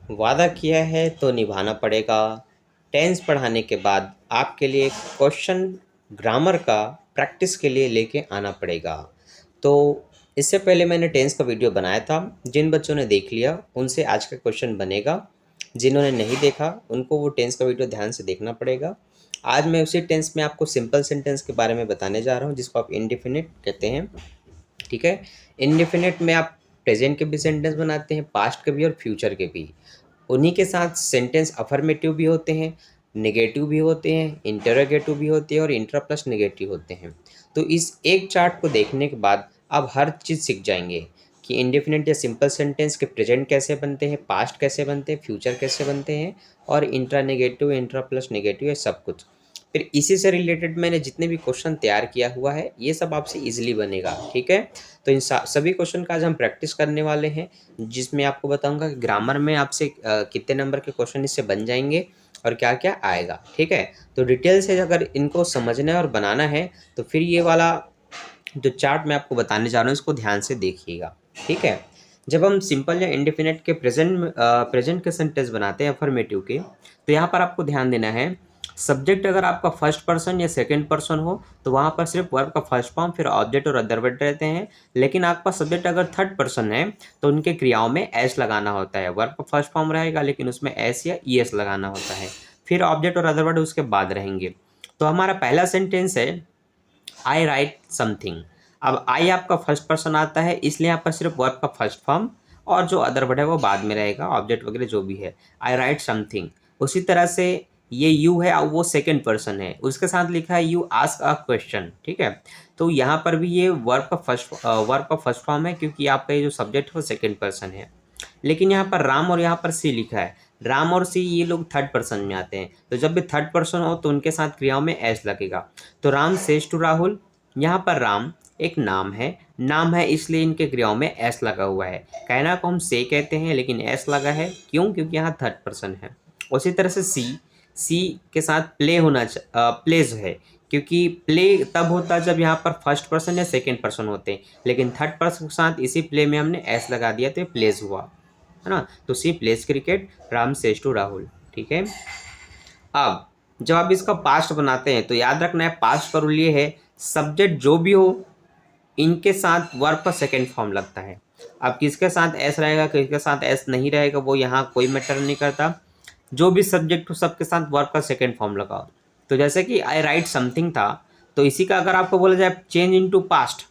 वादा किया है तो निभाना पड़ेगा। टेंस पढ़ाने के बाद आपके लिए क्वेश्चन ग्रामर का प्रैक्टिस के लिए लेके आना पड़ेगा। तो इससे पहले मैंने टेंस का वीडियो बनाया था, जिन बच्चों ने देख लिया उनसे आज का क्वेश्चन बनेगा। जिन्होंने नहीं देखा उनको वो टेंस का वीडियो ध्यान से देखना पड़ेगा। आज मैं उसी टेंस में आपको सिंपल सेंटेंस के बारे में बताने जा रहा हूँ, जिसको आप इंडेफिनिट कहते हैं। ठीक है। इंडेफिनिट में आप प्रेजेंट के भी सेंटेंस बनाते हैं, पास्ट के भी और फ्यूचर के भी। उन्हीं के साथ सेंटेंस अफर्मेटिव भी होते हैं, नेगेटिव भी होते हैं, इंटरोगेटिव भी होते हैं और इंटर प्लस नेगेटिव होते हैं। तो इस एक चार्ट को देखने के बाद आप हर चीज़ सीख जाएंगे कि इंडेफिनिट या सिंपल सेंटेंस के प्रेजेंट कैसे बनते हैं, पास्ट कैसे बनते हैं, फ्यूचर कैसे बनते हैं और intra negative, intra plus negative, ये सब कुछ। फिर इसी से रिलेटेड मैंने जितने भी क्वेश्चन तैयार किया हुआ है ये सब आपसे इजीली बनेगा। ठीक है। तो इन सभी क्वेश्चन का आज हम प्रैक्टिस करने वाले हैं, जिसमें आपको बताऊंगा कि ग्रामर में आपसे कितने नंबर के क्वेश्चन इससे बन जाएंगे और क्या क्या आएगा। ठीक है। तो डिटेल से अगर इनको समझना है और बनाना है तो फिर ये वाला जो चार्ट मैं आपको बताने जा रहा हूँ इसको ध्यान से देखिएगा। ठीक है। जब हम सिंपल या इंडेफिनिट के प्रेजेंट के सेंटेंस बनाते हैं अफर्मेटिव के, तो यहाँ पर आपको ध्यान देना है, सब्जेक्ट अगर आपका फर्स्ट पर्सन या सेकंड पर्सन हो तो वहाँ पर सिर्फ वर्ब का फर्स्ट फॉर्म फिर ऑब्जेक्ट और अदर वर्ड रहते हैं। लेकिन आपका सब्जेक्ट अगर थर्ड पर्सन है तो उनके क्रियाओं में एस लगाना होता है। वर्ब का फर्स्ट फॉर्म रहेगा लेकिन उसमें एस या ई एस लगाना होता है, फिर ऑब्जेक्ट और अदर वर्ड उसके बाद रहेंगे। तो हमारा पहला सेंटेंस है आई राइट समथिंग। अब आई आपका फर्स्ट पर्सन आता है, इसलिए यहाँ पर सिर्फ वर्ब का फर्स्ट फॉर्म और जो अदर वर्ड है वो बाद में रहेगा, ऑब्जेक्ट वगैरह जो भी है। आई राइट समथिंग। उसी तरह से ये यू है, अब वो सेकंड पर्सन है, उसके साथ लिखा है यू आस्क अ क्वेश्चन। ठीक है। तो यहाँ पर भी ये वर्ब का फर्स्ट फॉर्म है, क्योंकि आपका ये जो सब्जेक्ट है वो सेकंड पर्सन है। लेकिन यहाँ पर राम और यहाँ पर सी लिखा है। राम और सी ये लोग थर्ड पर्सन में आते हैं, तो जब भी थर्ड पर्सन हो तो उनके साथ क्रियाओं में एस लगेगा। तो राम सेज टू राहुल। यहाँ पर राम एक नाम है इसलिए इनके क्रियाओं में एस लगा हुआ है। कहना को हम से कहते हैं लेकिन एस लगा है, क्यों? क्योंकि यहाँ थर्ड पर्सन है। उसी तरह से सी के साथ प्लेज है, क्योंकि प्ले तब होता है जब यहाँ पर फर्स्ट पर्सन या सेकेंड पर्सन होते हैं, लेकिन थर्ड पर्सन के साथ इसी प्ले में हमने एस लगा दिया तो ये प्लेज हुआ, है ना। तो she plays cricket, Ram says to Rahul. ठीक है। अब जब आप इसका पास्ट बनाते हैं तो याद रखना है, पास्ट का रूल ये है, सब्जेक्ट जो भी हो इनके साथ वर्ब का सेकेंड फॉर्म लगता है। अब किसके साथ एस रहेगा, किसके साथ एस नहीं रहेगा, वो यहाँ कोई मैटर नहीं करता। जो भी सब्जेक्ट हो सबके साथ वर्ब का सेकेंड फॉर्म लगाओ। तो जैसे कि आई राइट समथिंग था, तो इसी का अगर आपको बोला जाए चेंज इनटू पास्ट,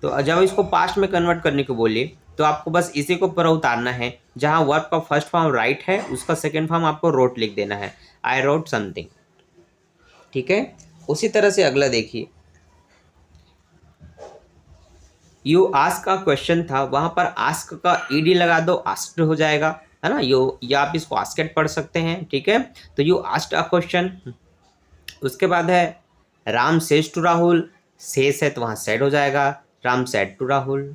तो जब इसको पास्ट में कन्वर्ट करने को बोलिए तो आपको बस इसी को पूरा उतारना है। जहाँ वर्ब का फर्स्ट फॉर्म राइट है उसका सेकेंड फॉर्म आपको रोट लिख देना है, आई रोट समथिंग। ठीक है। उसी तरह से अगला देखिए, यू आस्क का क्वेश्चन था, वहां पर आस्क का ईडी लगा दो, आस्क्ड हो जाएगा, है ना। या आप इसको आस्केड पढ़ सकते हैं। ठीक है। तो यू आस्क्ड अ क्वेश्चन। उसके बाद है Ram says to Rahul, says है तो वहाँ सेड हो जाएगा, Ram said to Rahul.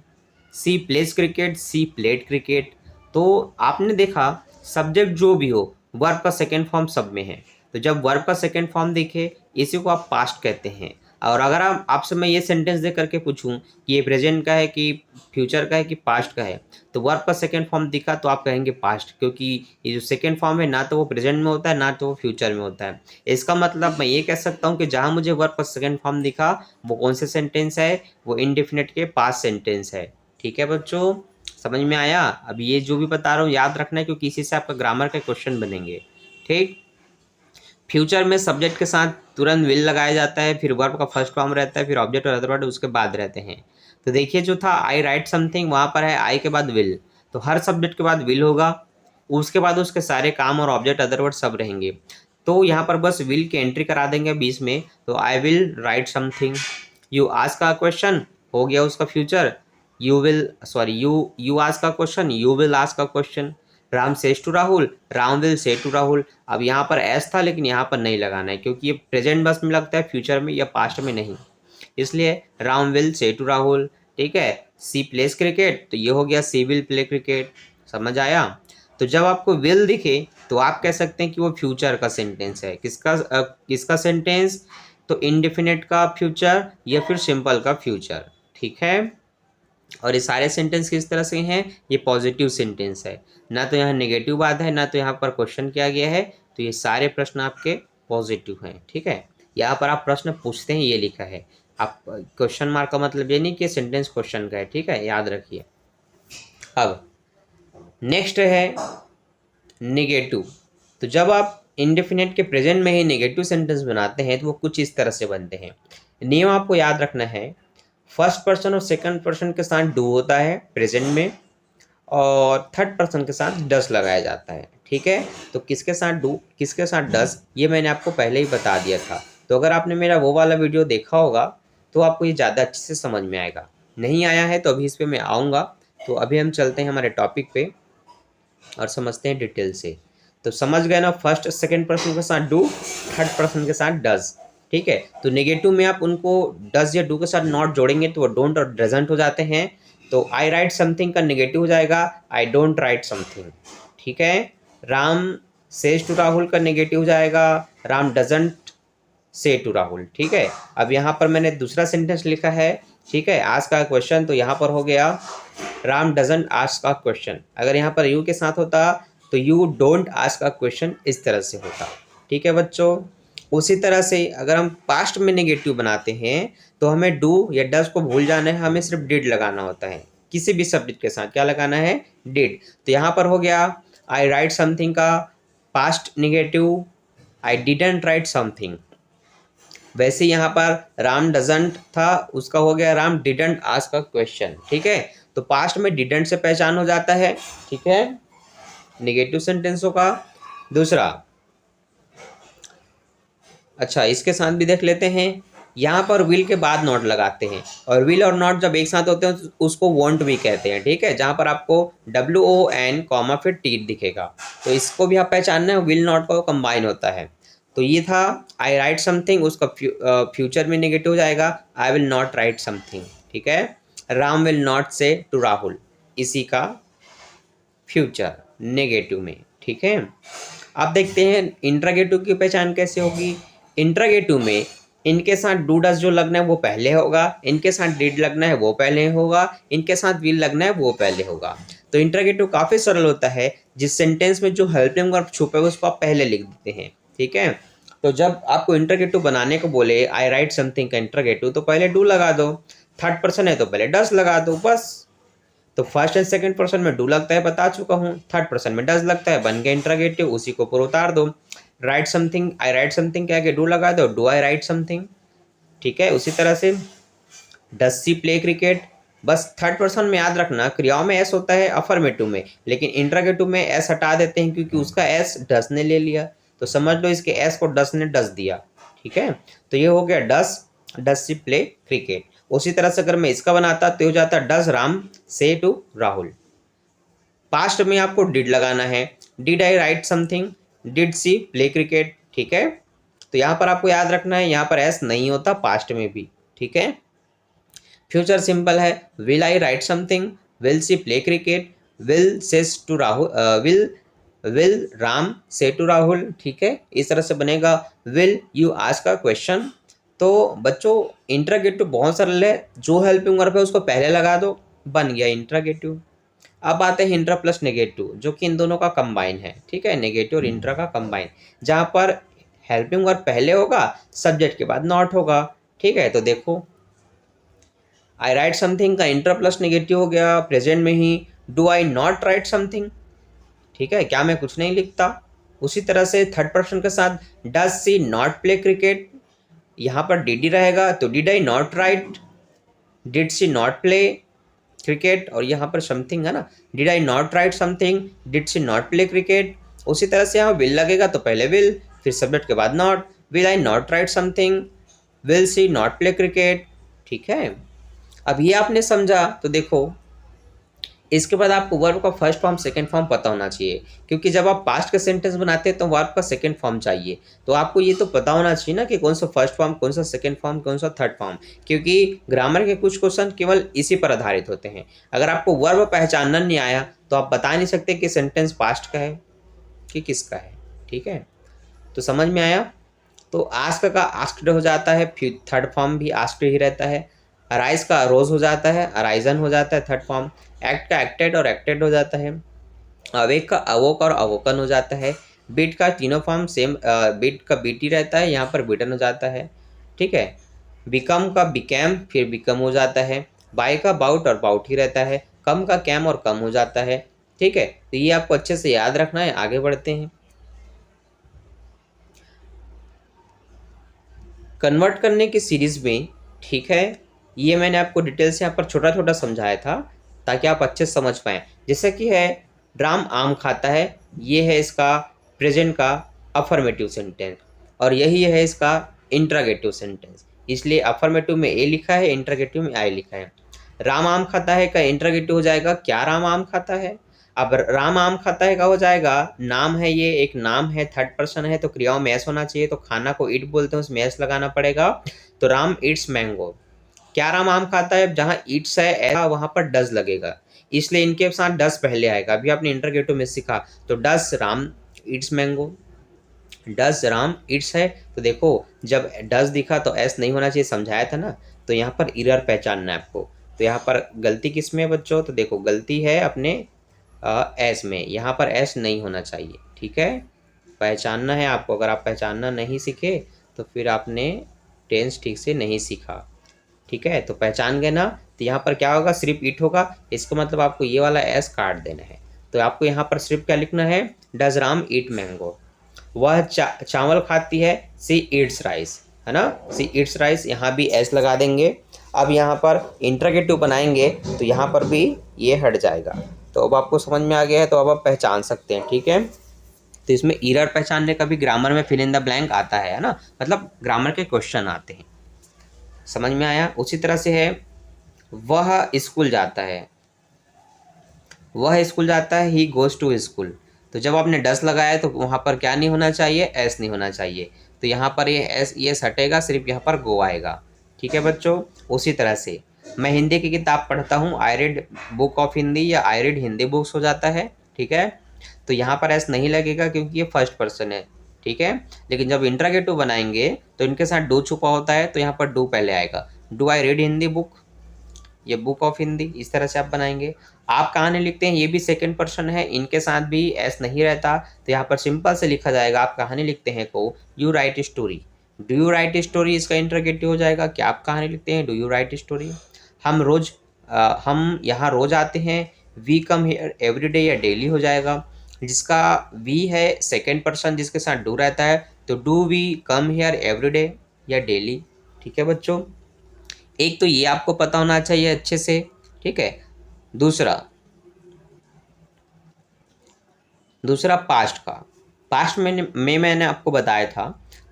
She plays cricket, she played cricket. तो आपने देखा सब्जेक्ट जो भी हो वर्ब का सेकेंड फॉर्म सब में है। तो जब वर्ब का सेकेंड फॉर्म दिखे इसी को आप पास्ट कहते हैं। और अगर आप आपसे मैं ये सेंटेंस दे करके पूछूं कि ये प्रेजेंट का है कि फ्यूचर का है कि पास्ट का है, तो वर्ब का सेकेंड फॉर्म दिखा तो आप कहेंगे पास्ट, क्योंकि ये जो सेकेंड फॉर्म है ना तो वो प्रेजेंट में होता है ना तो वो फ्यूचर में होता है। इसका मतलब मैं ये कह सकता हूँ कि जहाँ मुझे वर्ब का सेकेंड फॉर्म दिखा वो कौन से सेंटेंस है, वो इंडेफिनिट के पास्ट सेंटेंस है। ठीक है बच्चों, समझ में आया? अब ये जो भी बता रहा हूँ याद रखना है, क्योंकि इसी से आपका ग्रामर के क्वेश्चन बनेंगे। ठीक। फ्यूचर में सब्जेक्ट के साथ तुरंत विल लगाया जाता है, फिर वर्ब का फर्स्ट फॉर्म रहता है, फिर ऑब्जेक्ट और अदर वर्ड उसके बाद रहते हैं। तो देखिए जो था आई राइट समथिंग, वहाँ पर है आई के बाद विल, तो हर सब्जेक्ट के बाद विल होगा, उसके बाद उसके सारे काम और ऑब्जेक्ट अदर वर्ड सब रहेंगे। तो यहाँ पर बस विल की एंट्री करा देंगे बीच में, तो I will write something. You ask का क्वेश्चन हो गया उसका फ्यूचर, यू आस्क का क्वेश्चन, यू विल आस्क का question. Ram says to Rahul, Ram will say to Rahul. अब यहाँ पर एस था लेकिन यहाँ पर नहीं लगाना है, क्योंकि ये प्रेजेंट बस में लगता है, फ्यूचर में या पास्ट में नहीं, इसलिए Ram will say to Rahul. ठीक है। सी प्लेस क्रिकेट, तो ये हो गया सी विल प्ले क्रिकेट। समझ आया? तो जब आपको विल दिखे तो आप कह सकते हैं कि वो फ्यूचर का सेंटेंस है। किसका सेंटेंस? तो इनडेफिनेट का फ्यूचर या फिर सिंपल का फ्यूचर। ठीक है। और ये सारे सेंटेंस किस तरह से हैं, ये पॉजिटिव सेंटेंस है, ना तो यहाँ नेगेटिव बात है, ना तो यहाँ पर क्वेश्चन किया गया है, तो ये सारे प्रश्न आपके पॉजिटिव हैं। ठीक है, यहाँ पर आप प्रश्न पूछते हैं ये लिखा है, आप क्वेश्चन मार्क का मतलब ये नहीं कि सेंटेंस क्वेश्चन का है। ठीक है, याद रखिए। अब नेक्स्ट है नेगेटिव। तो जब आप इंडेफिनेट के प्रेजेंट में ही नेगेटिव सेंटेंस बनाते हैं तो वो कुछ इस तरह से बनते हैं। नियम आपको याद रखना है, फर्स्ट पर्सन और सेकंड पर्सन के साथ डू होता है प्रेजेंट में, और थर्ड पर्सन के साथ डस लगाया जाता है। ठीक है, तो किसके साथ डू किसके साथ डस ये मैंने आपको पहले ही बता दिया था। तो अगर आपने मेरा वो वाला वीडियो देखा होगा तो आपको ये ज़्यादा अच्छे से समझ में आएगा। नहीं आया है तो अभी इस पर मैं आऊँगा। तो अभी हम चलते हैं हमारे टॉपिक पे और समझते हैं डिटेल से। तो समझ गए ना, फर्स्ट सेकंड पर्सन के साथ डू, थर्ड पर्सन के साथ डज। ठीक है, तो नेगेटिव में आप उनको डज या डू के साथ नॉट जोड़ेंगे तो वो डोंट और डजंट हो जाते हैं। तो आई राइट समथिंग का नेगेटिव हो जाएगा आई डोंट राइट समथिंग। ठीक है, राम सेज टू राहुल का नेगेटिव हो जाएगा Ram doesn't say to Rahul. ठीक है, अब यहाँ पर मैंने दूसरा सेंटेंस लिखा है। ठीक है, आज का क्वेश्चन, तो यहाँ पर हो गया Ram doesn't ask a question. अगर यहाँ पर यू के साथ होता तो you don't ask a question, इस तरह से होता। ठीक है बच्चों, उसी तरह से अगर हम पास्ट में नेगेटिव बनाते हैं तो हमें डू या डज को भूल जाना है, हमें सिर्फ डिड लगाना होता है। किसी भी सब्जेक्ट के साथ क्या लगाना है, डिड। तो यहाँ पर हो गया आई राइट समथिंग का past negative I didn't right something. वैसे यहाँ पर राम डजंट था, उसका हो गया Ram didn't ask a question. ठीक है, तो पास्ट में डिडंट से पहचान हो जाता है। ठीक है, नेगेटिव सेंटेंसों का। दूसरा, अच्छा इसके साथ भी देख लेते हैं। यहाँ पर विल के बाद नॉट लगाते हैं, और विल और नॉट जब एक साथ होते हैं तो उसको वॉन्ट भी कहते हैं। ठीक है, जहाँ पर आपको WON कॉमा फिर टी दिखेगा, तो इसको भी आप पहचानना है, विल नॉट का कंबाइन होता है। तो ये था आई राइट समथिंग, उसका फ्यूचर में नेगेटिव हो जाएगा I will not write something. ठीक है, राम विल नॉट से टू राहुल, इसी का फ्यूचर नेगेटिव में। ठीक है, अब देखते हैं इंट्रागेटिव की पहचान कैसे होगी। इंट्रागेटिव में इनके साथ डू डज जो लगना है वो पहले होगा, इनके साथ डिड लगना है वो पहले होगा, इनके साथ विल लगना है वो पहले होगा। तो इंट्रागेटिव काफ़ी सरल होता है, जिस सेंटेंस में जो हेल्पिंग वर्ब छुपे हुए उसको आप पहले लिख देते हैं। ठीक है, तो जब आपको इंट्रागेटिव बनाने को बोले आई राइट समथिंग का इंट्रागेटिव, तो पहले डू लगा दो, थर्ड पर्सन है तो पहले डज लगा दो, बस। तो फर्स्ट एंड सेकंड पर्सन में डू लगता है, बता चुका हूँ, थर्ड पर्सन में डज लगता है, बन गया इंट्रागेटिव, उसी को ऊपर उतार दो। राइट समथिंग, आई राइट समथिंग के आगे डू लगा दो, डू आई राइट समथिंग। ठीक है, उसी तरह से डज सी प्ले क्रिकेट। बस थर्ड पर्सन में याद रखना, क्रियाओं में एस होता है अफर्मेटिव में, लेकिन इंट्रागेटिव में एस हटा देते हैं क्योंकि उसका एस डस ने ले लिया। तो समझ लो इसके एस को डस ने डस दिया। ठीक है, तो ये हो गया डस सी प्ले क्रिकेट। उसी तरह से अगर मैं इसका बनाता तो हो जाता does Ram say to Rahul. Past में आपको डिड लगाना है, did I write something, did she play cricket. ठीक है, तो यहाँ पर आपको याद रखना है, यहाँ पर एस नहीं होता पास्ट में भी। ठीक है, फ्यूचर सिंपल है, will I write something, will she play cricket, will says to Rahul, will Ram say to Rahul. ठीक है, इस तरह से बनेगा will you ask a question. तो बच्चों इंट्रागेटिव बहुत सरल है, जो हेल्पिंग वर्ब है उसको पहले लगा दो, बन गया इंट्रागेटिव। अब आते हैं इंट्रा प्लस नेगेटिव, जो कि इन दोनों का कंबाइन है। ठीक है, नेगेटिव और इंट्रा का कंबाइन, जहाँ पर हेल्पिंग वर्ब पहले होगा, सब्जेक्ट के बाद नॉट होगा। ठीक है, तो देखो आई राइट समथिंग का इंट्रा प्लस नेगेटिव हो गया प्रेजेंट में ही, do I not write something. ठीक है, क्या मैं कुछ नहीं लिखता। उसी तरह से थर्ड पर्सन के साथ does she not play cricket, यहाँ पर डिड ही रहेगा, तो did I not write, did she not play cricket, और यहाँ पर समथिंग है ना, did I not write something, did she not play cricket. उसी तरह से यहाँ विल लगेगा तो पहले विल, फिर सब्जेक्ट के बाद not, will I not write something, will C not play cricket. ठीक है, अब ये आपने समझा। तो देखो इसके बाद आपको वर्ब का फर्स्ट फॉर्म सेकंड फॉर्म पता होना चाहिए, क्योंकि जब आप पास्ट का सेंटेंस बनाते हैं तो वर्ब का सेकंड फॉर्म चाहिए। तो आपको ये तो पता होना चाहिए ना कि कौन सा फर्स्ट फॉर्म, कौन सा सेकंड फॉर्म, कौन सा थर्ड फॉर्म, क्योंकि ग्रामर के कुछ क्वेश्चन केवल इसी पर आधारित होते हैं। अगर आपको वर्ब पहचानना नहीं आया तो आप बता नहीं सकते कि सेंटेंस पास्ट का है कि किसका है। ठीक है, तो समझ में आया। तो आस्क का आस्क्ड हो जाता है, फिर थर्ड फॉर्म भी आस्क्ड ही रहता है। अराइज का अरोज हो जाता है, अराइजन हो जाता है थर्ड फॉर्म। एक्ट का एक्टेड और एक्टेड हो जाता है। अवेक का अवोक और अवोकन हो जाता है। बीट का तीनों फॉर्म सेम, बीट का बीटी रहता है, यहाँ पर बीटन हो जाता है। ठीक है। बिकम का बिकैम फिर बिकम हो जाता है। बाय का बाउट और बाउट ही रहता है। कम का कैम और कम हो जाता है। ठीक है, तो ये आपको अच्छे से याद रखना है। आगे बढ़ते हैं। कन्वर्ट करने की सीरीज में, ठीक है, ये मैंने आपको डिटेल से यहाँ पर छोटा छोटा समझाया था ताकि आप अच्छे से समझ पाएँ। जैसे कि है राम आम खाता है, ये है इसका प्रेजेंट का अफर्मेटिव सेंटेंस, और यही है इसका इंट्रागेटिव सेंटेंस। इसलिए अफर्मेटिव में ए लिखा है, इंट्रागेटिव में आई लिखा है। राम आम खाता है का इंट्रागेटिव हो जाएगा क्या राम आम खाता है। अब राम आम खाता है का हो जाएगा, नाम है, ये एक नाम है, थर्ड पर्सन है, तो क्रियाओं में एस होना चाहिए, तो खाना को ईट बोलते हैं, उसमें एस लगाना पड़ेगा। तो राम ईट्स मैंगो, क्या राम आम खाता है, जहाँ ईट्स है ऐसा वहाँ पर डज लगेगा, इसलिए इनके साथ डज पहले आएगा। अभी आपने इंटरगेटिव में सीखा, तो does Ram Yeats mango, does Ram Yeats है, तो देखो जब डज दिखा तो एस नहीं होना चाहिए, समझाया था ना। तो यहाँ पर इरर पहचानना है आपको। तो यहाँ पर गलती किस में है बच्चों, तो देखो गलती है अपने एस में, यहाँ पर एस नहीं होना चाहिए। ठीक है, पहचानना है आपको। अगर आप पहचानना नहीं सीखे तो फिर आपने टेंस ठीक से नहीं सीखा। ठीक है, तो पहचान गए ना, तो यहाँ पर क्या होगा, सिर्फ ईट होगा, इसका मतलब आपको ये वाला एस काट देना है। तो आपको यहाँ पर सिर्फ क्या लिखना है, डज राम ईट मैंगो। वह चावल खाती है, सी ईट्स राइस, है ना, सी ईट्स राइस, यहाँ भी एस लगा देंगे। अब यहाँ पर इंटरगेटिव बनाएंगे तो यहाँ पर भी ये हट जाएगा। तो अब आपको समझ में आ गया है, तो अब आप पहचान सकते हैं। ठीक है, तो इसमें एरर पहचानने का भी ग्रामर में फिल इन द ब्लैंक आता है ना, मतलब ग्रामर के क्वेश्चन आते हैं। समझ में आया। उसी तरह से है वह स्कूल जाता है, वह स्कूल जाता है, ही गोज टू स्कूल। तो जब आपने डस लगाया तो वहाँ पर क्या नहीं होना चाहिए, एस नहीं होना चाहिए। तो यहाँ पर ये एस ये हटेगा, सिर्फ यहाँ पर गो आएगा। ठीक है बच्चों। उसी तरह से मैं हिंदी की किताब पढ़ता हूँ, I read book of Hindi या आई रीड हिंदी बुक्स हो जाता है। ठीक है, तो यहाँ पर एस नहीं लगेगा क्योंकि ये फर्स्ट पर्सन है। ठीक है, लेकिन जब इंट्रागेटिव बनाएंगे तो इनके साथ डू छुपा होता है, तो यहाँ पर डू पहले आएगा। Do I read Hindi book, ये बुक ऑफ हिंदी, इस तरह से आप बनाएंगे। आप कहानी लिखते हैं, ये भी सेकंड पर्सन है, इनके साथ भी एस नहीं रहता, तो यहाँ पर सिंपल से लिखा जाएगा। आप कहानी लिखते हैं को you right story, do you right story, इसका इंटरगेटिव हो जाएगा क्या आप कहानी लिखते हैं, डू यू राइट स्टोरी। हम यहाँ रोज आते हैं, we come here every day या डेली हो जाएगा। जिसका वी है सेकेंड पर्सन, जिसके साथ डू रहता है, तो do we come here every day या डेली। ठीक है बच्चों, एक तो ये आपको पता होना चाहिए अच्छे से। ठीक है, दूसरा दूसरा पास्ट का, पास्ट में मैंने आपको बताया था,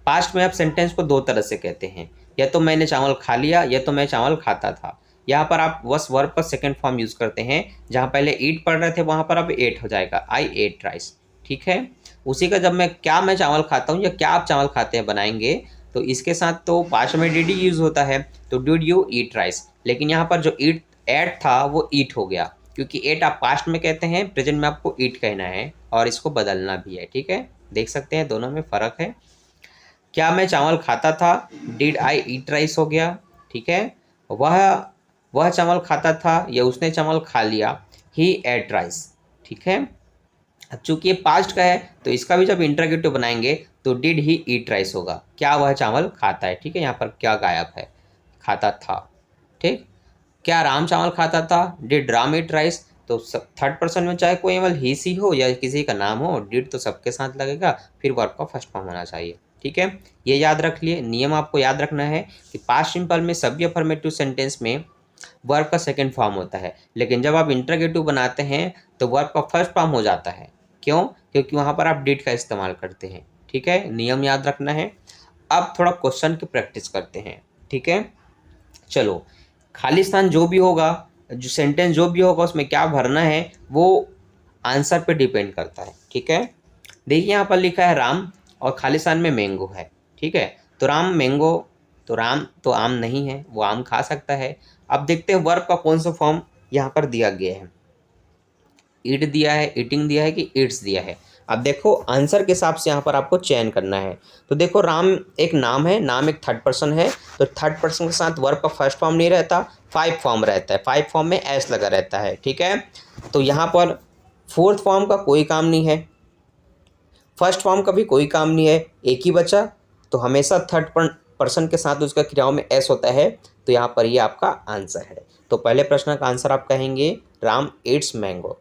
पास्ट में आप सेंटेंस को दो तरह से कहते हैं, या तो मैंने चावल खा लिया या तो मैं चावल खाता था। यहाँ पर आप बस वर्ब का सेकंड फॉर्म यूज़ करते हैं, जहाँ पहले ईट पढ़ रहे थे वहाँ पर अब एट हो जाएगा, आई एट राइस। ठीक है, उसी का जब मैं चावल खाता हूँ या क्या आप चावल खाते हैं बनाएंगे, तो इसके साथ तो पास्ट में डिड यूज़ होता है, तो डिड यू ईट राइस। लेकिन यहाँ पर जो ईट एट था वो ईट हो गया, क्योंकि एट आप पास्ट में कहते हैं, प्रेजेंट में आपको ईट कहना है और इसको बदलना भी है। ठीक है, देख सकते हैं दोनों में फ़र्क है। क्या मैं चावल खाता था, डिड आई ईट राइस हो गया। ठीक है, वह वह चावल खाता था या उसने चावल खा लिया, ही एट राइस। ठीक है, अब चूंकि ये पास्ट का है तो इसका भी जब इंटरगेटिव बनाएंगे तो डिड ही ईट राइस होगा, क्या वह चावल खाता है। ठीक है, यहाँ पर क्या गायब है, खाता था। ठीक, क्या राम चावल खाता था, डिड राम ईट राइस। तो थर्ड पर्सन में चाहे कोई केवल ही सी हो या किसी का नाम हो, डिड तो सबके साथ लगेगा, फिर वर्ब का फर्स्ट फॉर्म होना चाहिए। ठीक है, ये याद रख लिए। नियम आपको याद रखना है कि पास्ट सिंपल में सभी अफर्मेटिव सेंटेंस में वर्ब का सेकंड फॉर्म होता है, लेकिन जब आप इंटरगेटिव बनाते हैं तो वर्ब का फर्स्ट फॉर्म हो जाता है। क्यों, क्योंकि वहाँ पर आप डिड का इस्तेमाल करते हैं। ठीक है, नियम याद रखना है। अब थोड़ा क्वेश्चन की प्रैक्टिस करते हैं। ठीक है, चलो, खाली स्थान जो भी होगा, जो सेंटेंस जो भी होगा उसमें क्या भरना है वो आंसर पे डिपेंड करता है। ठीक है, देखिए यहाँ पर लिखा है राम और खाली स्थान में मैंगो है। ठीक है, तो राम मैंगो, तो राम तो आम नहीं है, वो आम खा सकता है। अब देखते हैं वर्ब का कौन सा फॉर्म यहाँ पर दिया गया है, ईट दिया है, ईटिंग दिया है कि ईट्स दिया है। अब देखो आंसर के हिसाब से यहाँ पर आपको चयन करना है। तो देखो राम एक नाम है, नाम एक थर्ड पर्सन है, तो थर्ड पर्सन के साथ वर्ब का फर्स्ट फॉर्म नहीं रहता, फाइव फॉर्म रहता है, फाइव फॉर्म में एस लगा रहता है, ठीक है। तो यहाँ पर फोर्थ फॉर्म का कोई काम नहीं है, फर्स्ट फॉर्म का भी कोई काम नहीं है, एक ही बचा। तो हमेशा थर्ड पर्सन के साथ उसका क्रियाओं में एस होता है, तो यहाँ पर ये आपका आंसर है। तो पहले प्रश्न का आंसर आप कहेंगे राम ईट्स मैंगो।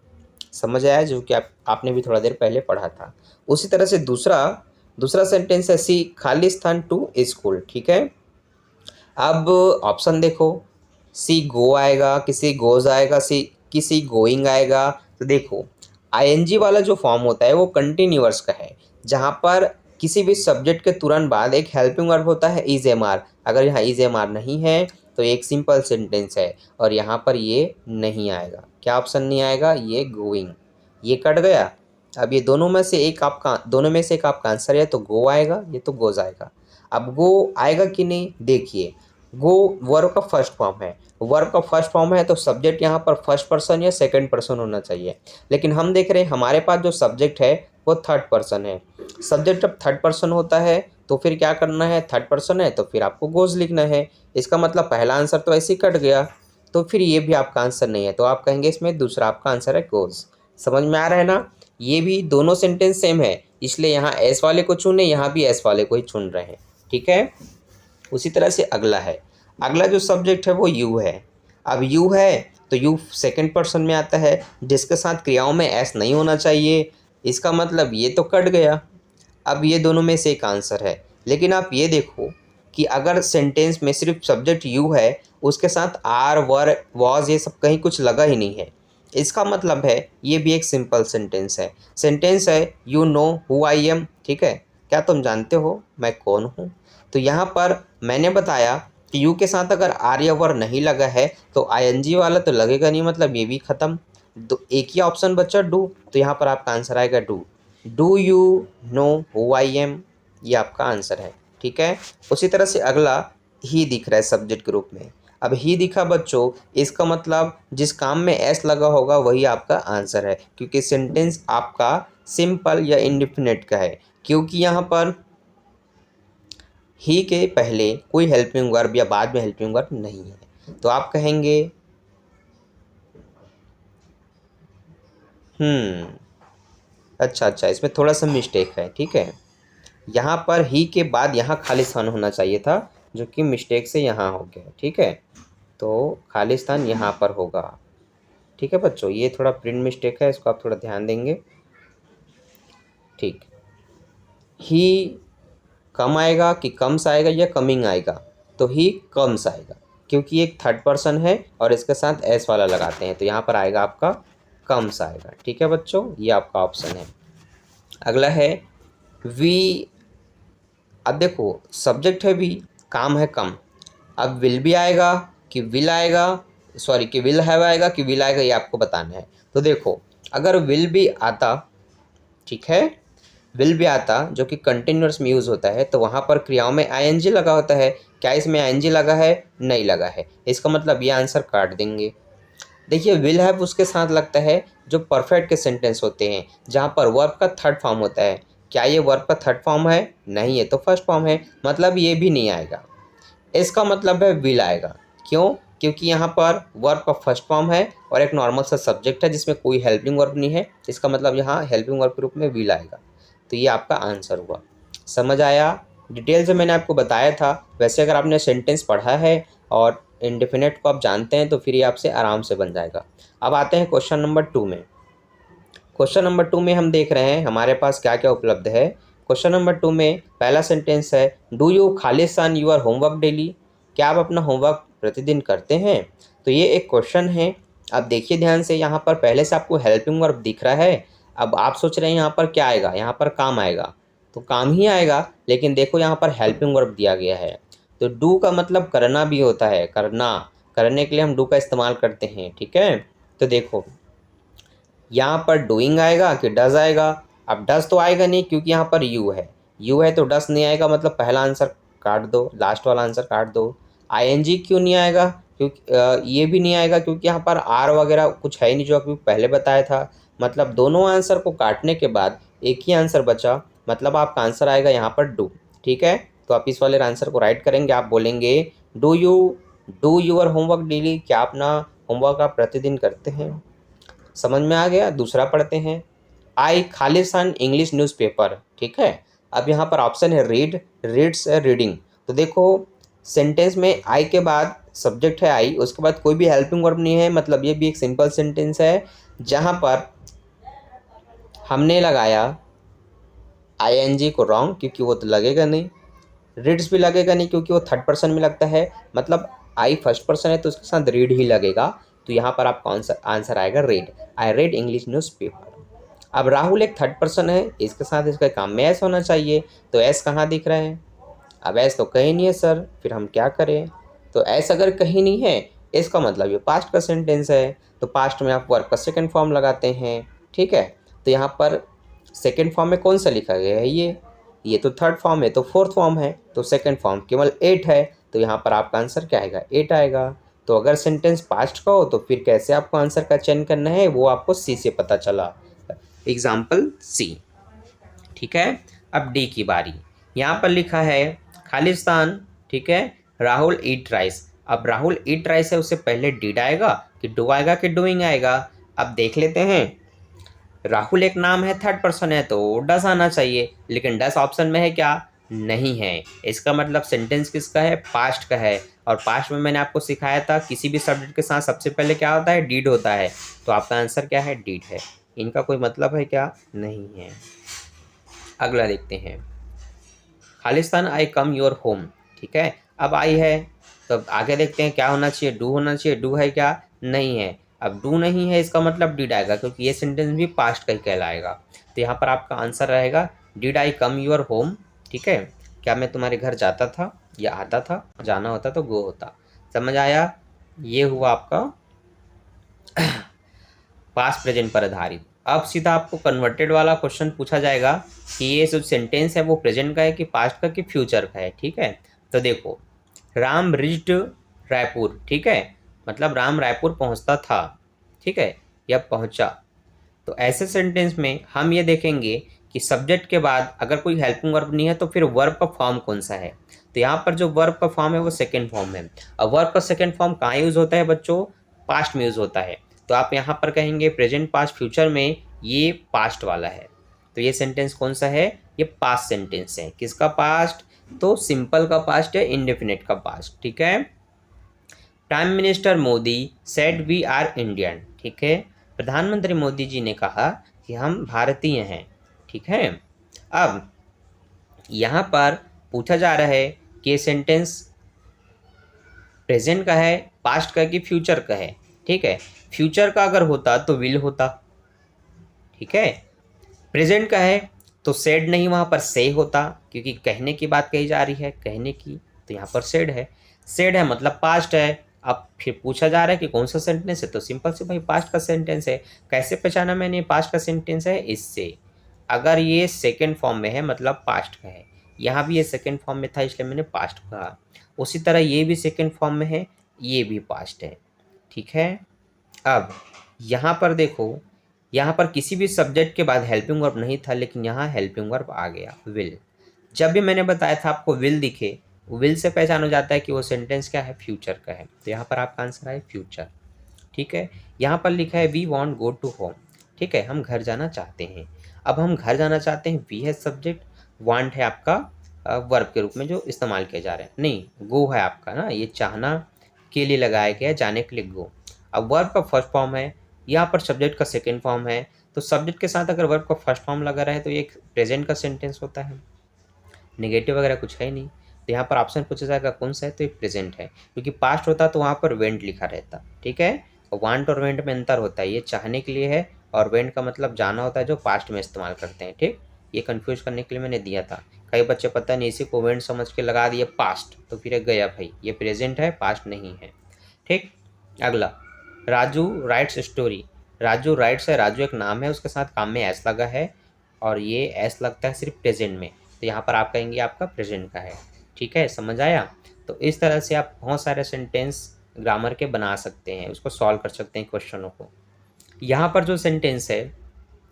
समझ आया, जो कि आपने भी थोड़ा देर पहले पढ़ा था। उसी तरह से दूसरा दूसरा सेंटेंस है सी खालिस्तान टू स्कूल, ठीक है। अब ऑप्शन देखो, सी गो आएगा, किसी गोज आएगा, सी किसी गोइंग आएगा। तो देखो आईएनजी वाला जो फॉर्म होता है वो कंटिन्यूअस का है, जहाँ पर किसी भी सब्जेक्ट के तुरंत बाद एक हेल्पिंग वर्ब होता है इज एम आर। अगर यहाँ इज एम आर नहीं है तो एक सिंपल सेंटेंस है, और यहाँ पर ये नहीं आएगा। क्या ऑप्शन नहीं आएगा? ये गोइंग, ये कट गया। अब ये दोनों में से एक आपका आंसर है, तो गो आएगा, ये तो गोज आएगा। अब गो आएगा कि नहीं, देखिए गो वर्ब का फर्स्ट फॉर्म है, वर्ब का फर्स्ट फॉर्म है तो सब्जेक्ट यहाँ पर फर्स्ट पर्सन या सेकंड पर्सन होना चाहिए। लेकिन हम देख रहे हैं हमारे पास जो सब्जेक्ट है वो थर्ड पर्सन है। सब्जेक्ट जब थर्ड पर्सन होता है तो फिर क्या करना है, थर्ड पर्सन है तो फिर आपको गोज लिखना है। इसका मतलब पहला आंसर तो ऐसे ही कट गया, तो फिर ये भी आपका आंसर नहीं है, तो आप कहेंगे इसमें दूसरा आपका आंसर है गोज। समझ में आ रहा है ना? ये भी दोनों सेंटेंस सेम है, इसलिए यहाँ एस वाले को चुने, यहाँ भी एस वाले को ही चुन रहे हैं, ठीक है। उसी तरह से अगला है, अगला जो सब्जेक्ट है वो यू है। अब यू है तो यू सेकंड पर्सन में आता है, जिसके साथ क्रियाओं में एस नहीं होना चाहिए। इसका मतलब ये तो कट गया। अब ये दोनों में से एक आंसर है, लेकिन आप ये देखो कि अगर सेंटेंस में सिर्फ सब्जेक्ट यू है, उसके साथ आर वर वॉज ये सब कहीं कुछ लगा ही नहीं है, इसका मतलब है ये भी एक सिंपल सेंटेंस है you know who I am, ठीक है। क्या तुम जानते हो मैं कौन हूँ? तो यहाँ पर मैंने बताया कि यू के साथ अगर आर या वर नहीं लगा है तो आईएनजी वाला तो लगेगा नहीं, मतलब ये भी ख़त्म। एक ही ऑप्शन बचा डू, तो यहाँ पर आपका आंसर आएगा do you know who I am, ये आपका आंसर है, ठीक है। उसी तरह से अगला ही दिख रहा है सब्जेक्ट ग्रुप में। अब ही दिखा बच्चों, इसका मतलब जिस काम में एस लगा होगा वही आपका आंसर है, क्योंकि सेंटेंस आपका सिंपल या इंडिफिनिट का है, क्योंकि यहाँ पर ही के पहले कोई हेल्पिंग वर्ब या बाद में हेल्पिंग वर्ब नहीं है। तो आप कहेंगे अच्छा इसमें थोड़ा सा मिस्टेक है, ठीक है। यहाँ पर ही के बाद यहाँ खालिस्तान होना चाहिए था, जो कि मिस्टेक से यहाँ हो गया, ठीक है। तो खालिस्तान यहाँ पर होगा, ठीक है बच्चों। ये थोड़ा प्रिंट मिस्टेक है, इसको आप थोड़ा ध्यान देंगे, ठीक। ही कम आएगा कि कम्स आएगा या कमिंग आएगा? तो ही कम्स आएगा, क्योंकि एक थर्ड पर्सन है और इसके साथ एस वाला लगाते हैं, तो यहाँ पर आएगा आपका कम्स आएगा, ठीक है बच्चों। ये आपका ऑप्शन है। अगला है वी। अब देखो सब्जेक्ट है वी, काम है कम। अब विल भी आएगा कि विल आएगा, सॉरी कि विल हैव आएगा कि विल आएगा, ये आपको बताना है। तो देखो अगर विल भी आता, ठीक है, विल भी आता जो कि कंटिन्यूअस में यूज़ होता है, तो वहाँ पर क्रियाओं में आईएनजी लगा होता है। क्या इसमें आईएनजी लगा है? नहीं लगा है। इसका मतलब ये आंसर काट देंगे। देखिए विल हैव उसके साथ लगता है जो परफेक्ट के सेंटेंस होते हैं, जहाँ पर वर्ब का थर्ड फॉर्म होता है। क्या ये वर्ब का थर्ड फॉर्म है? नहीं, ये तो फर्स्ट फॉर्म है, मतलब ये भी नहीं आएगा। इसका मतलब है विल आएगा। क्यों? क्योंकि यहाँ पर वर्ब का फर्स्ट फॉर्म है और एक नॉर्मल सा सब्जेक्ट है जिसमें कोई हेल्पिंग वर्ब नहीं है। इसका मतलब यहाँ हेल्पिंग वर्ब के रूप में विल आएगा। तो ये आपका आंसर हुआ। समझ आया? डिटेल से मैंने आपको बताया था। वैसे अगर आपने सेंटेंस पढ़ा है और इंडेफिनिट को आप जानते हैं तो फिर ये आपसे आराम से बन जाएगा। अब आते हैं क्वेश्चन नंबर 2 में। क्वेश्चन नंबर 2 में हम देख रहे हैं हमारे पास क्या क्या उपलब्ध है। क्वेश्चन नंबर 2 में पहला सेंटेंस है डू यू खालिस्तान यूर होमवर्क डेली? क्या आप अपना होमवर्क प्रतिदिन करते हैं? तो ये एक क्वेश्चन है। अब देखिए ध्यान से, यहाँ पर पहले से आपको हेल्पिंग वर्ब दिख रहा है। अब आप सोच रहे हैं यहाँ पर क्या आएगा, यहाँ पर काम आएगा, तो काम ही आएगा, लेकिन देखो यहाँ पर हेल्पिंग वर्ब दिया गया है। तो डू का मतलब करना भी होता है, करना, करने के लिए हम डू का इस्तेमाल करते हैं, ठीक है। तो देखो यहाँ पर डूइंग आएगा कि डज आएगा? अब डज तो आएगा नहीं क्योंकि यहाँ पर यू है तो डज नहीं आएगा, मतलब पहला आंसर काट दो, लास्ट वाला आंसर काट दो। आईएनजी क्यों नहीं आएगा? क्योंकि ये भी नहीं आएगा क्योंकि यहाँ पर आर वगैरह कुछ है ही नहीं, जो अभी पहले बताया था। मतलब दोनों आंसर को काटने के बाद एक ही आंसर बचा, मतलब आपका आंसर आएगा यहाँ पर डू। ठीक है, तो आप इस वाले आंसर को राइट करेंगे। आप बोलेंगे डू यूर होमवर्क डेली, क्या अपना होमवर्क आप प्रतिदिन करते हैं। समझ में आ गया। दूसरा पढ़ते हैं, आई खालिस्तान इंग्लिश न्यूज़पेपर। ठीक है, अब यहाँ पर ऑप्शन है रीड, रीड्स रीडिंग। तो देखो सेंटेंस में आई के बाद सब्जेक्ट है आई, उसके बाद कोई भी हेल्पिंग वर्ब नहीं है, मतलब ये भी एक सिंपल सेंटेंस है जहाँ पर हमने लगाया आईएनजी को रॉन्ग, क्योंकि वो तो लगेगा नहीं। रीड्स भी लगेगा नहीं क्योंकि वो थर्ड पर्सन में लगता है, मतलब आई फर्स्ट पर्सन है तो उसके साथ रीड ही लगेगा। तो यहाँ पर आपका आंसर आएगा read, I read English newspaper. अब राहुल एक थर्ड पर्सन है, इसके साथ इसका काम में एस होना चाहिए, तो एस कहाँ दिख रहा है। अब एस तो कहीं नहीं है सर, फिर हम क्या करें। तो एस अगर कहीं नहीं है, इसका मतलब ये पास्ट का सेंटेंस है, तो पास्ट में आप वर्ब का सेकेंड फॉर्म लगाते हैं। ठीक है, तो यहाँ पर सेकेंड फॉर्म में कौन सा लिखा गया है, ये तो थर्ड फॉर्म है, तो फोर्थ फॉर्म है, तो सेकेंड फॉर्म केवल एट है, तो यहाँ पर आपका आंसर क्या आएगा, एट आएगा। तो अगर सेंटेंस पास्ट का हो तो फिर कैसे आपको आंसर का चयन करना है वो आपको सी से पता चला। एग्जाम्पल सी। ठीक है, अब डी की बारी। यहाँ पर लिखा है खालिस्तान, ठीक है, राहुल ईट राइस। अब राहुल ईट राइस है, उससे पहले डीड आएगा कि डू आएगा कि डूइंग आएगा। अब देख लेते हैं, राहुल एक नाम है, थर्ड पर्सन है, तो डस आना चाहिए, लेकिन डस ऑप्शन में है क्या, नहीं है। इसका मतलब सेंटेंस किसका है, पास्ट का है। और पास्ट में मैंने आपको सिखाया था किसी भी सब्जेक्ट के साथ सबसे पहले क्या होता है, डीड होता है, तो आपका आंसर क्या है, डीड है। इनका कोई मतलब है क्या, नहीं है। अगला देखते हैं, खालिस्तान आई कम योर होम। ठीक है, अब आई है तो आगे देखते हैं क्या होना चाहिए, डू होना चाहिए, डू है क्या, नहीं है। अब डू नहीं है, इसका मतलब डिड आएगा, क्योंकि ये सेंटेंस भी पास्ट का ही कहलाएगा। तो यहाँ पर आपका आंसर रहेगा did I come your home. ठीक है, क्या मैं तुम्हारे घर जाता था या आता था, जाना होता तो गो होता। समझ आया, ये हुआ आपका पास्ट प्रेजेंट पर आधारित। अब सीधा आपको कन्वर्टेड वाला क्वेश्चन पूछा जाएगा कि ये जो सेंटेंस है वो प्रेजेंट का है कि पास्ट का कि फ्यूचर का है। ठीक है, तो देखो, राम रिच्ड रायपुर। ठीक है, मतलब राम रायपुर पहुंचता था, ठीक है, या पहुंचा। तो ऐसे सेंटेंस में हम ये देखेंगे कि सब्जेक्ट के बाद अगर कोई हेल्पिंग वर्ब नहीं है तो फिर वर्ब का फॉर्म कौन सा है। तो यहाँ पर जो वर्ब का फॉर्म है वो सेकेंड फॉर्म है। अब वर्ब का सेकेंड फॉर्म कहाँ यूज़ होता है बच्चों, पास्ट में यूज़ होता है। तो आप यहाँ पर कहेंगे प्रेजेंट पास्ट फ्यूचर में ये पास्ट वाला है, तो ये सेंटेंस कौन सा है, ये पास्ट सेंटेंस है। किसका पास्ट, तो सिंपल का पास्ट है, इंडेफिनिट का पास्ट। ठीक है, prime minister Modi said we are Indian. ठीक है, प्रधानमंत्री मोदी जी ने कहा कि हम भारतीय हैं। ठीक है, अब यहाँ पर पूछा जा रहा है कि ये सेंटेंस प्रेजेंट का है, पास्ट का कि फ्यूचर का है। ठीक है, फ्यूचर का अगर होता तो विल होता। ठीक है, प्रेजेंट का है तो सेड नहीं, वहाँ पर से होता, क्योंकि कहने की बात कही जा रही है, कहने की, तो यहाँ पर सेड है। सेड है मतलब पास्ट है। अब फिर पूछा जा रहा है कि कौन सा सेंटेंस है, तो सिंपल से भाई पास्ट का सेंटेंस है। कैसे पहचाना मैंने पास्ट का सेंटेंस है, इससे अगर ये सेकेंड फॉर्म में है मतलब पास्ट का है, यहाँ भी ये सेकेंड फॉर्म में था इसलिए मैंने पास्ट कहा, उसी तरह ये भी सेकेंड फॉर्म में है, ये भी पास्ट है। ठीक है, अब यहाँ पर देखो, यहाँ पर किसी भी सब्जेक्ट के बाद हेल्पिंग वर्ब नहीं था, लेकिन यहाँ हेल्पिंग वर्ब आ गया, विल। जब भी मैंने बताया था आपको विल दिखे, विल से पहचान हो जाता है कि वो सेंटेंस क्या है, फ्यूचर का है, तो यहाँ पर आपका आंसर है फ्यूचर। ठीक है, यहाँ पर लिखा है we want go to home. ठीक है, हम घर जाना चाहते हैं। अब हम घर जाना चाहते हैं, वी है सब्जेक्ट, वांट है आपका वर्ब के रूप में जो इस्तेमाल किया जा रहा है, नहीं गो है आपका ना, ये चाहना के लिए लगाया गया है, जाने के लिए गो। अब वर्ब का फर्स्ट फॉर्म है, यहाँ पर सब्जेक्ट का सेकेंड फॉर्म है, तो सब्जेक्ट के साथ अगर वर्ब का फर्स्ट फॉर्म लगा रहा है तो ये एक प्रेजेंट का सेंटेंस होता है, नेगेटिव वगैरह कुछ है नहीं। तो यहाँ पर ऑप्शन पूछा जाएगा कौन सा है, तो ये प्रेजेंट है, क्योंकि पास्ट होता तो वहाँ पर वेंट लिखा रहता। ठीक है, वांट और वेंट में अंतर होता है, ये चाहने के लिए है और वेंट का मतलब जाना होता है जो पास्ट में इस्तेमाल करते हैं। ठीक, ये कन्फ्यूज करने के लिए मैंने दिया था, कई बच्चे पता नहीं इसी को वेंट समझ के लगा दिए पास्ट, तो फिर गया भाई, ये प्रेजेंट है, पास्ट नहीं है। ठीक, अगला, Raju rights story. Raju rights है, राजू एक नाम है, उसके साथ काम में एस लगा है, और ये एस लगता है सिर्फ प्रेजेंट में, तो यहाँ पर आप कहेंगे आपका प्रेजेंट का है। ठीक है, समझ आया। तो इस तरह से आप बहुत सारे सेंटेंस ग्रामर के बना सकते हैं, उसको सॉल्व कर सकते हैं क्वेश्चनों को। यहाँ पर जो सेंटेंस है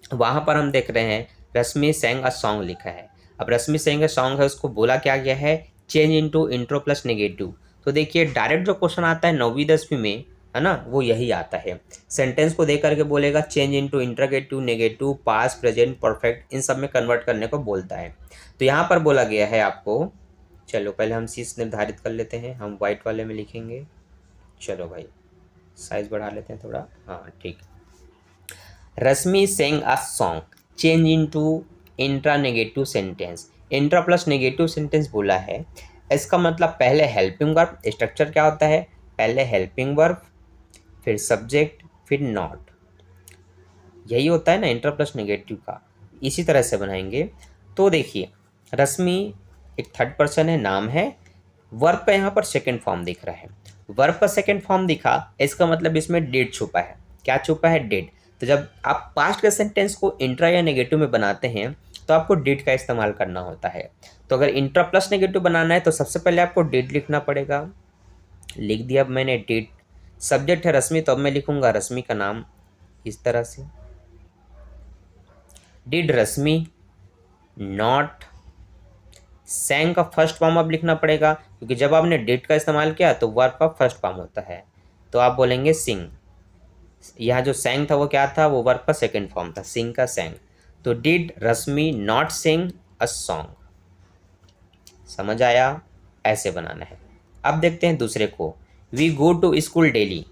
वहाँ पर हम देख रहे हैं रश्मि सेंग अ सॉन्ग लिखा है। अब रश्मि सेंग अ सॉन्ग है, उसको बोला क्या गया है, change into intro plus negative. तो देखिए डायरेक्ट जो क्वेश्चन आता है 9वीं 10वीं में, है ना, वो यही आता है। सेंटेंस को देख करके बोलेगा change into interrogative, negative, past, present, perfect, इन सब में कन्वर्ट करने को बोलता है। तो यहाँ पर बोला गया है आपको, चलो पहले हम शीर्ष निर्धारित कर लेते हैं, हम वाइट वाले में लिखेंगे। चलो भाई साइज बढ़ा लेते हैं थोड़ा, हाँ ठीक। Rashmi sang a song, change into intra negative sentence. Intra plus negative sentence बोला है, इसका मतलब पहले हेल्पिंग वर्ब, स्ट्रक्चर क्या होता है, पहले हेल्पिंग वर्ब, फिर सब्जेक्ट, फिर नॉट, यही होता है ना इंट्रा प्लस नेगेटिव का। इसी तरह से बनाएंगे। तो देखिए रश्मि एक थर्ड पर्सन है, नाम है, वर्ब का यहाँ पर सेकंड फॉर्म दिख रहा है। वर्ब का सेकंड फॉर्म दिखा, इसका मतलब इसमें डेट छुपा है। क्या छुपा है, डेट। तो जब आप पास्ट के सेंटेंस को इंट्रा या नेगेटिव में बनाते हैं तो आपको डेट का इस्तेमाल करना होता है। तो अगर इंट्रा प्लस नेगेटिव बनाना है तो सबसे पहले आपको डेट लिखना पड़ेगा। लिख दिया अब मैंने डेट। सब्जेक्ट है रश्मि, तो अब मैं लिखूंगा रश्मि का नाम इस तरह से। डिड रश्मि नॉट सैंग का फर्स्ट फॉर्म अब लिखना पड़ेगा, क्योंकि जब आपने डिड का इस्तेमाल किया तो वर्ब का फर्स्ट फॉर्म होता है। तो आप बोलेंगे सिंग। यहाँ जो सैंग था वो क्या था, वो वर्ब का सेकंड फॉर्म था, सिंग का सैंग। तो did Rashmi not sing a song. समझ आया, ऐसे बनाना है। अब देखते हैं दूसरे को, we go to school daily.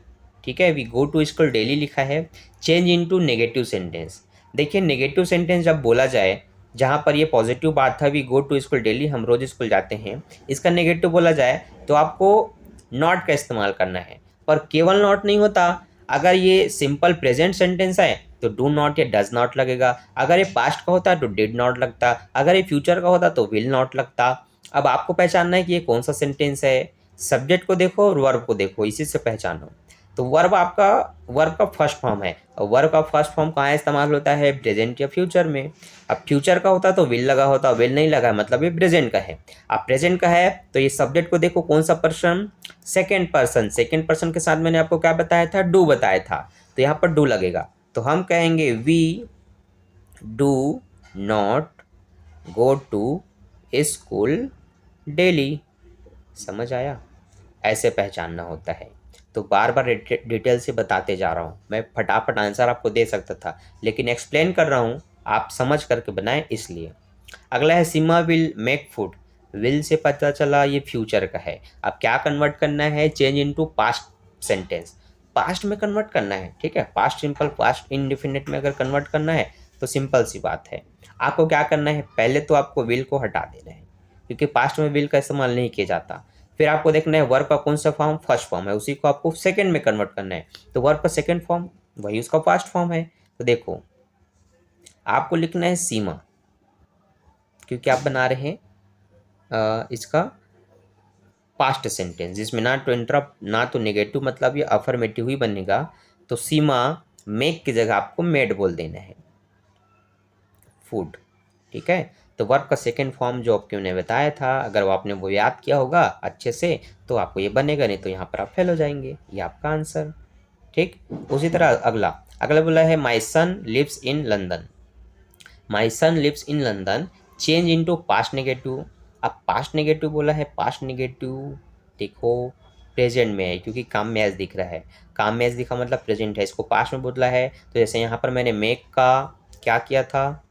ठीक है, we go to school daily लिखा है, चेंज इनटू नेगेटिव सेंटेंस। देखिए नेगेटिव सेंटेंस जब बोला जाए, जहाँ पर ये पॉजिटिव बात था, we go to school daily, हम रोज स्कूल जाते हैं, इसका नेगेटिव बोला जाए तो आपको नॉट का इस्तेमाल करना है। पर केवल नॉट नहीं होता, अगर ये सिंपल प्रेजेंट सेंटेंस है तो डू नॉट या डज नॉट लगेगा। अगर ये पास्ट का होता तो डिड नॉट लगता। अगर ये फ्यूचर का होता तो विल नॉट लगता। अब आपको पहचानना है कि ये कौन सा सेंटेंस है। सब्जेक्ट को देखो और वर्ब को देखो, इसी से पहचानो। तो वर्ब का फर्स्ट फॉर्म है, और वर्ब का फर्स्ट फॉर्म कहाँ इस्तेमाल होता है, प्रेजेंट या फ्यूचर में। अब फ्यूचर का होता तो विल लगा होता, विल नहीं लगा मतलब ये प्रेजेंट का है। अब प्रेजेंट का है तो ये सब्जेक्ट को देखो कौन सा person, second person. Second person के साथ मैंने आपको क्या बताया था, डू बताया था, तो यहाँ पर डू लगेगा। तो हम कहेंगे we do not go to school daily. समझ आया, ऐसे पहचानना होता है। तो बार बार डिटेल से बताते जा रहा हूँ, मैं फटाफट आंसर आपको दे सकता था, लेकिन एक्सप्लेन कर रहा हूँ, आप समझ करके बनाएं इसलिए। अगला है Seema will make food. Will से पता चला ये फ्यूचर का है। अब क्या कन्वर्ट करना है, change into past sentence, past में कन्वर्ट करना है। ठीक है, पास्ट सिंपल, पास्ट इंडेफिनिट में अगर कन्वर्ट करना है तो सिंपल सी बात है। आपको क्या करना है, पहले तो आपको विल को हटा देना है, क्योंकि पास्ट में विल का इस्तेमाल नहीं किया जाता। फिर आपको देखना है वर्ब का कौन सा फॉर्म, फर्स्ट फॉर्म है, उसी को आपको सेकंड में कन्वर्ट करना है। तो वर्ब का सेकंड फॉर्म वही उसका फर्स्ट फॉर्म है। तो देखो आपको लिखना है सीमा, क्योंकि आप बना रहे हैं इसका पास्ट सेंटेंस, जिसमें ना तो इंटरप्ट ना तो नेगेटिव, मतलब ये अफर्मेटिव ही बनेगा। तो सीमा मेक की जगह आपको मेड बोल देना है, फूड। ठीक है, तो वर्ब का सेकंड फॉर्म जो आपके मैंने बताया था, अगर वो आपने वो याद किया होगा अच्छे से तो आपको ये बनेगा, नहीं तो यहाँ पर आप फेल हो जाएंगे। ये आपका आंसर। ठीक, उसी तरह अगला अगला बोला है my son lives in London. My son lives in London, change into past negative. अब पास्ट नेगेटिव बोला है, पास्ट नेगेटिव देखो प्रेजेंट में है, क्योंकि काम में एज दिख रहा है, काम में एज दिखा मतलब प्रेजेंट है, इसको पास्ट में बदला है। तो जैसे यहाँ पर मैंने मेक का क्या किया था,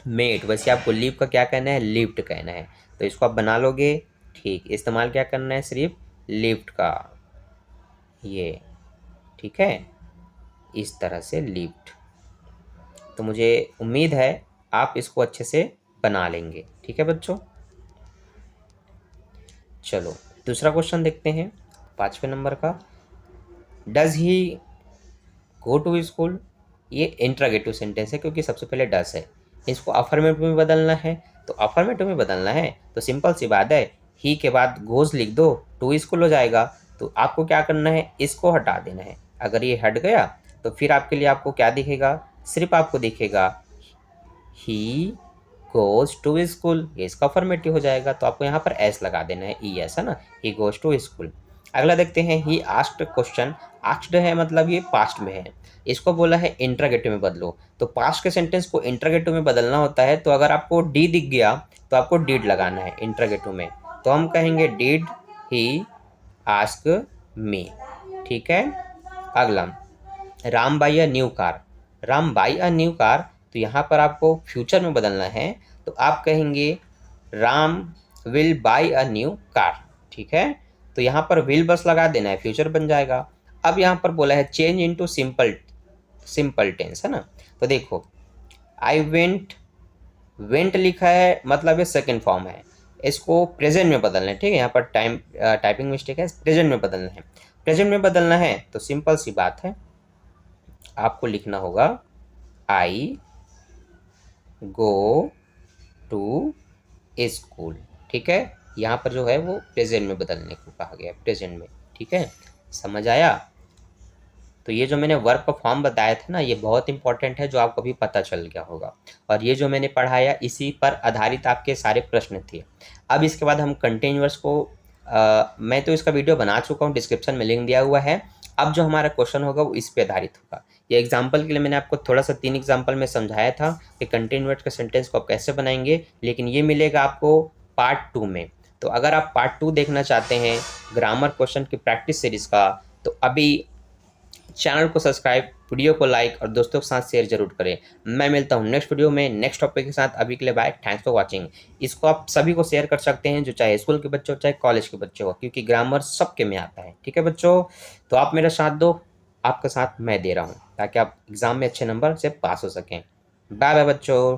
मेड, वैसे आपको लीव का क्या कहना है, लिफ्ट कहना है। तो इसको आप बना लोगे। ठीक, इस्तेमाल क्या करना है, सिर्फ लिफ्ट का, ये। ठीक है, इस तरह से लिफ्ट। तो मुझे उम्मीद है आप इसको अच्छे से बना लेंगे। ठीक है बच्चों, चलो दूसरा क्वेश्चन देखते हैं, 5वें नंबर का। Does he go to school, ये इंट्रागेटिव सेंटेंस है, क्योंकि सबसे पहले डज है। इसको अफर्मेटिव में बदलना है, तो अफर्मेटिव में बदलना है तो सिंपल सी बात है, ही के बाद गोज लिख दो, टू स्कूल हो जाएगा। तो आपको क्या करना है, इसको हटा देना है। अगर ये हट गया तो फिर आपके लिए आपको क्या दिखेगा, सिर्फ आपको दिखेगा ही गोज टू स्कूल, ये इसका अफर्मेटिव हो जाएगा। तो आपको यहाँ पर एस लगा देना है, ई एस, है ना, ही गोज टू स्कूल। अगला देखते हैं, ही आस्क्ड क्वेश्चन। आस्क्ड है मतलब ये पास्ट में है, इसको बोला है इंटरोगेटिव में बदलो। तो पास्ट के सेंटेंस को इंटरोगेटिव में बदलना होता है, तो अगर आपको डी दिख गया तो आपको डीड लगाना है इंटरोगेटिव में। तो हम कहेंगे डिड ही आस्क मी। ठीक है। अगला, Ram by a new car. Ram by a new car, तो यहाँ पर आपको फ्यूचर में बदलना है, तो आप कहेंगे Ram will by a new car. ठीक है। तो यहाँ पर विल बस लगा देना है, फ्यूचर बन जाएगा। अब यहाँ पर बोला है change into simple simple tense, है ना। तो देखो, आई वेंट, वेंट लिखा है मतलब ये सेकंड फॉर्म है, इसको प्रेजेंट में बदलना है। ठीक है, यहाँ पर टाइपिंग मिस्टेक है, प्रेजेंट में बदलना है। प्रेजेंट में बदलना है तो सिंपल सी बात है, आपको लिखना होगा आई गो टू स्कूल। ठीक है, यहाँ पर जो है वो प्रेजेंट में बदलने को कहा गया है, प्रेजेंट में। ठीक है, समझ आया। तो ये जो मैंने वर्ब का फॉर्म बताया था ना, ये बहुत इंपॉर्टेंट है, जो आपको भी पता चल गया होगा। और ये जो मैंने पढ़ाया इसी पर आधारित आपके सारे प्रश्न थे। अब इसके बाद हम कंटिन्यूअस को मैं तो इसका वीडियो बना चुका हूँ, डिस्क्रिप्शन में लिंक दिया हुआ है। अब जो हमारा क्वेश्चन होगा वो इस पे आधारित होगा। ये एग्जाम्पल के लिए मैंने आपको थोड़ा सा 3 एग्जाम्पल में समझाया था कि कंटिन्यूअस के सेंटेंस को आप कैसे बनाएंगे, लेकिन ये मिलेगा आपको पार्ट 2 में। तो अगर आप पार्ट 2 देखना चाहते हैं ग्रामर क्वेश्चन की प्रैक्टिस सीरीज का, तो अभी चैनल को सब्सक्राइब, वीडियो को लाइक और दोस्तों के साथ शेयर जरूर करें। मैं मिलता हूँ नेक्स्ट वीडियो में नेक्स्ट टॉपिक के साथ। अभी के लिए बाय, थैंक्स फॉर वाचिंग। इसको आप सभी को शेयर कर सकते हैं, जो चाहे स्कूल के बच्चे हो चाहे कॉलेज के बच्चे हो, क्योंकि ग्रामर सबके में आता है। ठीक है बच्चों, तो आप मेरा साथ दो, आपका साथ मैं दे रहा हूँ, ताकि आप एग्जाम में अच्छे नंबर से पास हो सकें। बाय बाय बच्चों।